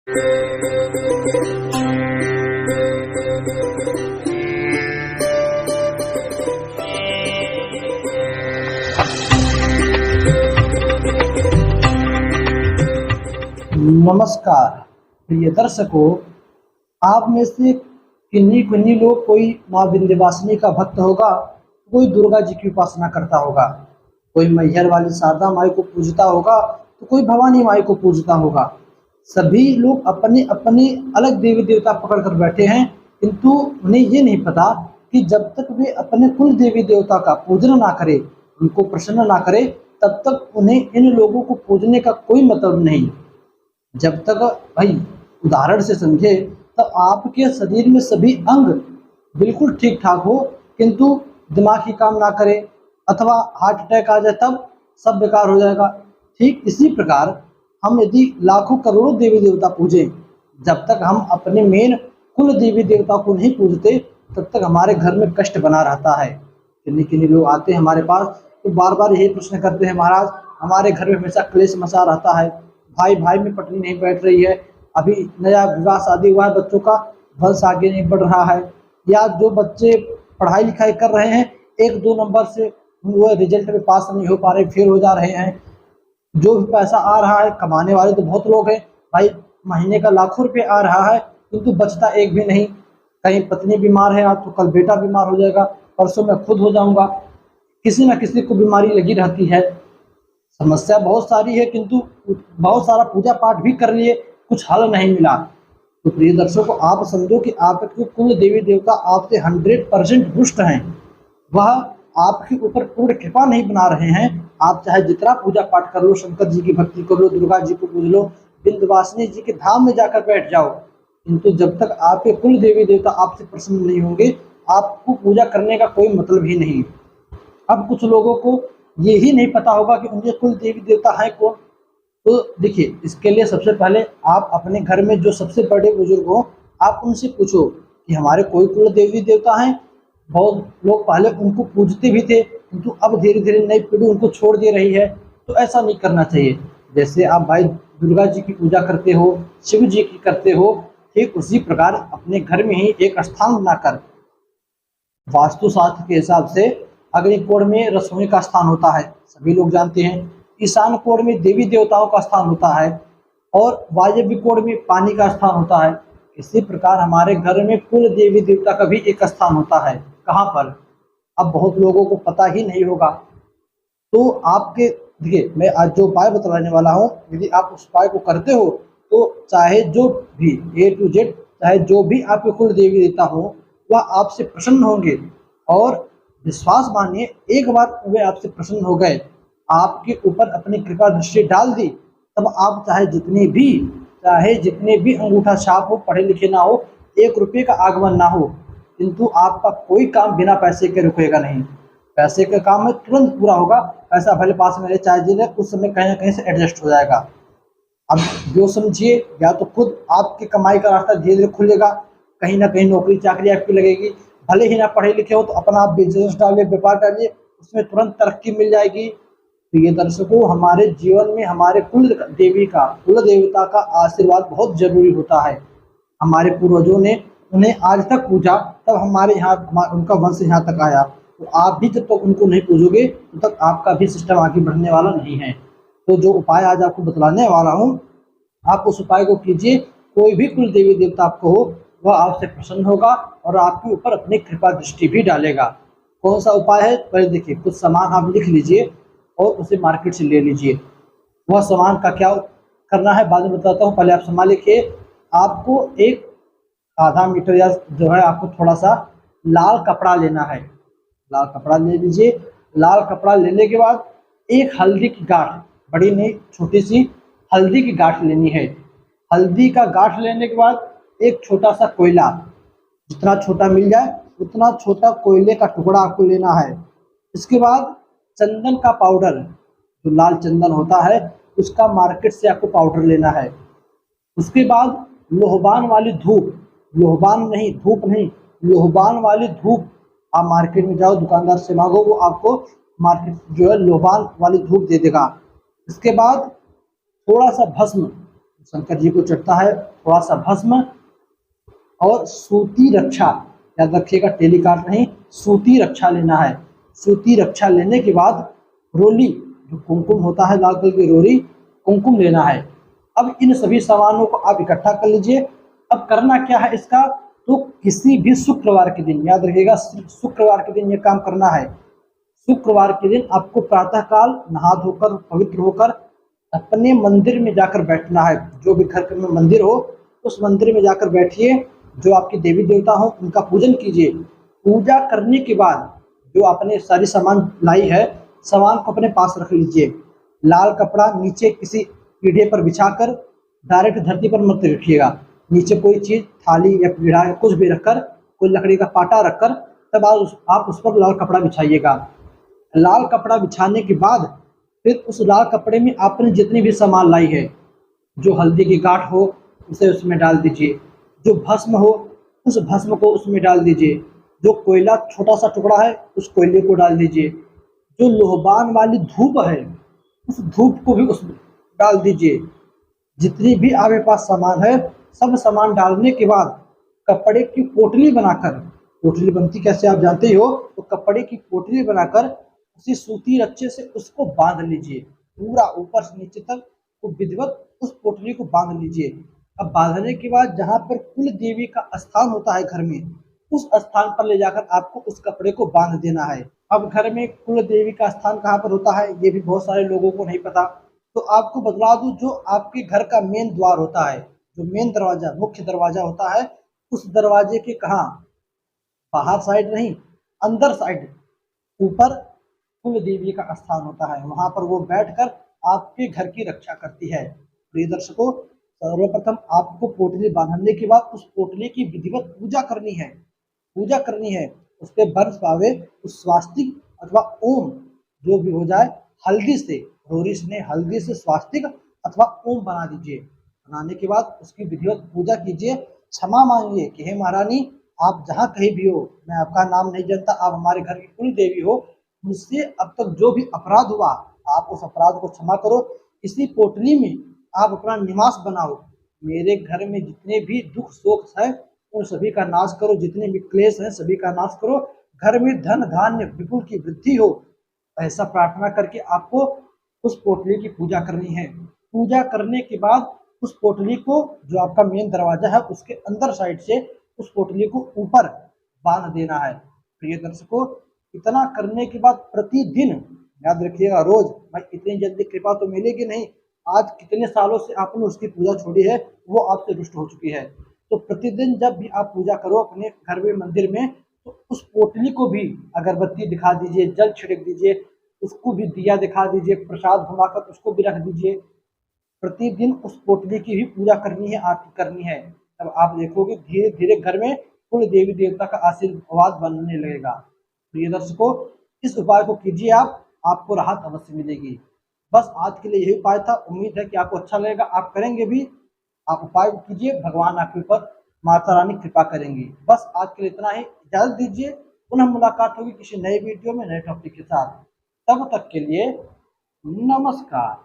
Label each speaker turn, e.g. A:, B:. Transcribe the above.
A: नमस्कार प्रिय दर्शकों, आप में से किन्हीं किन्हीं लोग कोई माँ विंध्यवासिनी का भक्त होगा, कोई दुर्गा जी की उपासना करता होगा, कोई मैहर वाली शारदा माई को पूजता होगा, तो कोई भवानी माई को पूजता होगा। सभी लोग अपने अपने अलग देवी देवता पकड़ कर बैठे हैं, किंतु उन्हें ये नहीं पता कि जब तक वे अपने कुल देवी देवता का पूजन ना करें, उनको प्रसन्न ना करें, तब तक उन्हें इन लोगों को पूजने का कोई मतलब नहीं। जब तक भाई उदाहरण से समझे, तो आपके शरीर में सभी अंग बिल्कुल ठीक ठाक हो, किंतु दिमाग ही काम ना करे अथवा हार्ट अटैक आ जाए, तब सब बेकार हो जाएगा। ठीक इसी प्रकार हम यदि लाखों करोड़ों देवी देवता पूजें, जब तक हम अपने मेन कुल देवी देवता को नहीं पूजते, तब तक हमारे घर में कष्ट बना रहता है। किन्हीं किन्हीं लोग आते हैं हमारे पास, तो बार बार यही प्रश्न करते हैं, महाराज हमारे घर में हमेशा क्लेश मचा रहता है, भाई भाई में पटरी नहीं बैठ रही है, अभी नया विवाह शादी हुआ है, बच्चों का वंश आगे नहीं बढ़ रहा है, या जो बच्चे पढ़ाई लिखाई कर रहे हैं 1-2 नंबर से वो रिजल्ट में पास नहीं हो पा रहे, फेल हो जा रहे हैं। जो भी पैसा आ रहा है, कमाने वाले तो बहुत लोग हैं भाई, महीने का लाखों रुपये आ रहा है, किंतु बचता एक भी नहीं। कहीं पत्नी बीमार है आज, तो कल बेटा बीमार हो जाएगा, परसों मैं खुद हो जाऊंगा, किसी न किसी को बीमारी लगी रहती है। समस्या बहुत सारी है, किंतु बहुत सारा पूजा पाठ भी कर लिए, कुछ हल नहीं मिला। तो प्रिय दर्शकों, आप समझो कि आपके कुल देवी देवता आपसे 100% रुष्ट हैं, वह आपके ऊपर पूर्ण कृपा नहीं बना रहे हैं। आप चाहे जितना पूजा पाठ कर लो, शंकर जी की भक्ति कर लो, दुर्गा जी को पूज लो, विंध्यवासिनी जी के धाम में जाकर बैठ जाओ, किंतु जब तक आपके कुल देवी देवता आपसे प्रसन्न नहीं होंगे, आपको पूजा करने का कोई मतलब ही नहीं। अब कुछ लोगों को ये ही नहीं पता होगा कि उनके कुल देवी देवता है कौन। तो देखिए, इसके लिए सबसे पहले आप अपने घर में जो सबसे बड़े बुजुर्ग हो, आप उनसे पूछो कि हमारे कोई कुल देवी देवता हैं। बहुत लोग पहले उनको पूजते भी थे, किंतु अब धीरे धीरे नई पीढ़ी उनको छोड़ दे रही है, तो ऐसा नहीं करना चाहिए। जैसे आप भाई दुर्गा जी की पूजा करते हो, शिव जी की करते हो, ठीक उसी प्रकार अपने घर में ही एक स्थान बनाकर वास्तुशास्त्र के हिसाब से अग्नि कोण में रसोई का स्थान होता है, सभी लोग जानते हैं। ईशान कोण में देवी देवताओं का स्थान होता है, और वायव्य कोण में पानी का स्थान होता है। इसी प्रकार हमारे घर में कुल देवी देवता का भी एक स्थान होता है। कहाँ पर? अब बहुत लोगों को पता ही नहीं होगा। तो आपके देखिए, मैं आज जो उपाय बतलाने वाला हूँ, यदि आप उस उपाय को करते हो, तो चाहे जो भी A to Z, चाहे जो भी आपके कुल देवी देवता हो, वह आपसे प्रसन्न होंगे। और विश्वास मानिए, एक बार वे आपसे प्रसन्न हो गए, आपके ऊपर अपनी कृपा दृष्टि डाल दी, तब आप चाहे जितने भी अंगूठा छाप हो, पढ़े लिखे ना हो, 1 रुपये का आगमन ना हो, किंतु आपका कोई काम बिना पैसे के रुकेगा नहीं। पैसे का काम है तुरंत पूरा होगा। पैसा भले पास में रहे चाहे जिले, उस समय कहीं ना कहीं से एडजस्ट हो जाएगा। अब जो समझिए, या तो खुद आपकी कमाई का रास्ता धीरे धीरे खुलेगा, कहीं ना कहीं नौकरी चाकरी आपकी लगेगी, भले ही ना पढ़े लिखे हो, तो अपना आप बिजनेस डालिए, व्यापार डालिए, उसमें तुरंत तरक्की मिल जाएगी। तो ये दर्शकों, हमारे जीवन में हमारे कुल देवता का आशीर्वाद बहुत जरूरी होता है। हमारे पूर्वजों ने उन्हें आज तक पूजा, तब हमारे यहाँ उनका वंश यहाँ तक आया। तो आप भी जब तक उनको नहीं पूजोगे, तब तक आपका भी सिस्टम आगे बढ़ने वाला नहीं है। तो जो उपाय आज आपको बतलाने वाला हूँ, आप उस उपाय को कीजिए। कोई भी कुल देवी देवता आपको हो, वह आपसे प्रसन्न होगा और आपके ऊपर अपनी कृपा दृष्टि भी डालेगा। कौन सा उपाय है? पहले देखिए, कुछ सामान आप लिख लीजिए और उसे मार्केट से ले लीजिए। वह सामान का क्या करना है बाद में बताता हूँ, पहले आप सामान लिखिए। आपको एक आधा मीटर या जो है, आपको थोड़ा सा लाल कपड़ा लेना है। लाल कपड़ा ले लीजिए। लाल कपड़ा लेने के बाद एक हल्दी की गांठ, बड़ी नहीं छोटी सी हल्दी की गांठ लेनी है। हल्दी का गांठ लेने के बाद एक छोटा सा कोयला, जितना छोटा मिल जाए उतना छोटा कोयले का टुकड़ा आपको लेना है। इसके बाद चंदन का पाउडर, जो लाल चंदन होता है, उसका मार्केट से आपको पाउडर लेना है। उसके बाद लोहबान वाली धूप, लोहबान नहीं, धूप नहीं, लोहबान वाली धूप आप मार्केट में जाओ, दुकानदार से मांगो, वो आपको मार्केट जो है लोहबान वाली धूप दे देगा। इसके बाद थोड़ा सा भस्म, शंकर जी को चढ़ता है थोड़ा सा भस्म और सूती रक्षा, याद रखिएगा टेलीकार्ड नहीं, सूती रक्षा लेना है। सूती रक्षा लेने के बाद रोली, जो कुमकुम होता है लाल कलर की रोली, कुमकुम लेना है। अब इन सभी सामानों को आप इकट्ठा कर लीजिए। अब करना क्या है इसका, तो किसी भी शुक्रवार के दिन, याद रखिएगा शुक्रवार के दिन ये काम करना है। शुक्रवार के दिन आपको प्रातःकाल नहा धोकर पवित्र होकर अपने मंदिर में जाकर बैठना है। जो भी घर में मंदिर हो उस मंदिर में जाकर बैठिए, जो आपके देवी देवता हो उनका पूजन कीजिए। पूजा करने के बाद जो आपने सारी सामान लाई है, सामान को अपने पास रख लीजिए। लाल कपड़ा नीचे किसी पीढ़े पर बिछाकर डायरेक्ट धरती पर मत रखिएगा। नीचे कोई चीज थाली या पीढ़ा या कुछ भी रखकर, कोई लकड़ी का पाटा रखकर, तब आप उस पर लाल कपड़ा बिछाइएगा। लाल कपड़ा बिछाने के बाद फिर उस लाल कपड़े में आपने जितनी भी सामान लाई है, जो हल्दी की गांठ हो उसे उसमें डाल दीजिए, जो भस्म हो उस भस्म को उसमें डाल दीजिए, जो कोयला छोटा सा टुकड़ा है उस कोयले को डाल दीजिए, जो लोहबान वाली धूप है उस धूप को भी उसमें डाल दीजिए। जितनी भी आपके पास सामान है सब सामान डालने के बाद कपड़े की पोटली बनाकर, पोटली बनती कैसे आप जानते ही हो, तो कपड़े की पोटली बनाकर उसी सूती रच्चे से उसको बांध लीजिए, पूरा ऊपर से नीचे तक वो विधिवत उस पोटली को बांध लीजिए। अब बांधने के बाद जहाँ पर कुल देवी का स्थान होता है घर में, उस स्थान पर ले जाकर आपको उस कपड़े को बांध देना है। अब घर में कुल देवी का स्थान कहाँ पर होता है ये भी बहुत सारे लोगों को नहीं पता, तो आपको बतला दूं, जो आपके घर का मेन द्वार होता है, जो मेन दरवाजा मुख्य दरवाजा होता है, उस दरवाजे के कहाँ, बाहर साइड नहीं, अंदर साइड ऊपर कुल देवी का स्थान होता है। वहां पर वो बैठकर आपके घर की रक्षा करती है। प्रिय दर्शकों, सर्वप्रथम आपको पोटली बांधने के बाद उस पोटली की विधिवत पूजा करनी है। पूजा करनी है उस पर बर्फ पावे उस स्वास्तिक अथवा ओम जो भी हो जाए, हल्दी से, रोरिस ने हल्दी से स्वास्तिक अथवा ओम बना दीजिए। बनाने के बाद उसकी विधिवत पूजा कीजिए। क्षमा मांगिए कि हे महारानी, आप जहाँ कहीं भी हो, मैं आपका नाम नहीं जानता, आप हमारे घर की कुल देवी हो, मुझसे अब तक जो भी अपराध हुआ आप उस अपराध को क्षमा करो। इसी पोटली में आप अपना निवास बनाओ। मेरे घर में जितने भी दुख शोक है उन सभी का नाश करो, जितने भी क्लेश हैं सभी का नाश करो, घर में धन धान्य विपुल की वृद्धि हो, ऐसा प्रार्थना करके आपको उस पोटली की पूजा करनी है। पूजा करने के बाद उस पोटली को, जो आपका मेन दरवाजा है उसके अंदर साइड से उस पोटली को ऊपर बांध देना है। प्रिय दर्शकों, इतना करने के बाद प्रतिदिन, याद रखिएगा, रोज, भाई इतनी जल्दी कृपा तो मिलेगी नहीं, आज कितने सालों से आपने उसकी पूजा छोड़ी है, वो आपसे रुष्ट हो चुकी है। तो प्रतिदिन जब भी आप पूजा करो अपने घर में मंदिर में, तो उस पोटली को भी अगरबत्ती दिखा दीजिए, जल छिड़क दीजिए, उसको भी दिया दिखा दीजिए, प्रसाद घुमाकर उसको भी रख दीजिए। प्रतिदिन उस पोटली की भी पूजा करनी है, आरती करनी है। तब आप देखोगे धीरे धीरे घर में कुल देवी देवता का आशीर्वाद बनने लगेगा। प्रिय दर्शकों, इस उपाय को कीजिए आप, आपको राहत अवश्य मिलेगी। बस आज के लिए यही उपाय था, उम्मीद है कि आपको अच्छा लगेगा, आप करेंगे भी। आप उपाय को कीजिए, भगवान आपके ऊपर, माता रानी कृपा करेंगी। बस आज के लिए इतना ही, इजाजत दीजिए, पुनः मुलाकात होगी किसी नए वीडियो में नए टॉपिक के साथ। तब तक के लिए नमस्कार।